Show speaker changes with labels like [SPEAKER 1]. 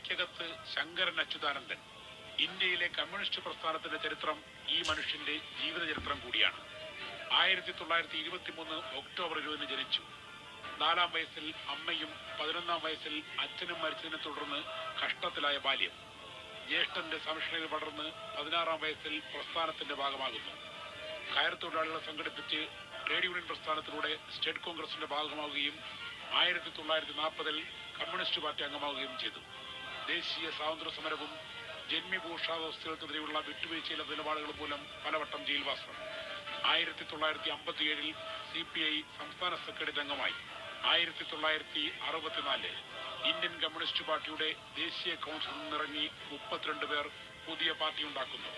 [SPEAKER 1] തലയ്ക്കകത്ത് ശങ്കരൻ അച്യുതാനന്ദൻ. ഇന്ത്യയിലെ കമ്മ്യൂണിസ്റ്റ് പ്രസ്ഥാനത്തിന്റെ ചരിത്രം ഈ മനുഷ്യന്റെ ജീവിത ചരിത്രം കൂടിയാണ്. 1923 ഒക്ടോബർ 20 ജനിച്ചു. 4-ാം വയസ്സിൽ അമ്മയും 11-ാം വയസ്സിൽ അച്ഛനും മരിച്ചതിനെ തുടർന്ന് കഷ്ടത്തിലായ ബാല്യം. ജ്യേഷ്ഠന്റെ സംരക്ഷണയിൽ വളർന്ന് 16-ാം വയസ്സിൽ പ്രസ്ഥാനത്തിന്റെ ഭാഗമാകുന്നു. കയർ തൊഴിലാളികളെ സംഘടിപ്പിച്ച് ട്രേഡ് യൂണിയൻ പ്രസ്ഥാനത്തിലൂടെ സ്റ്റേറ്റ് കോൺഗ്രസിന്റെ ഭാഗമാവുകയും 1940-ൽ കമ്മ്യൂണിസ്റ്റ് പാർട്ടി അംഗമാവുകയും ചെയ്തു. ദേശീയ സ്വാതന്ത്ര്യ സമരവും ജന്മിഭൂഷാവസ്ഥകൾക്കെതിരെയുള്ള വിട്ടുവീഴ്ചയിലെ നിലപാടുകൾ മൂലം പലവട്ടം ജയിൽവാസം. 1957-ൽ CPI സംസ്ഥാന സെക്രട്ടറി അംഗമായി. 1964 ഇന്ത്യൻ കമ്മ്യൂണിസ്റ്റ് പാർട്ടിയുടെ ദേശീയ കൗൺസിലിൽ നിന്നിറങ്ങി 32 പേർ പുതിയ പാർട്ടി ഉണ്ടാക്കുന്നു.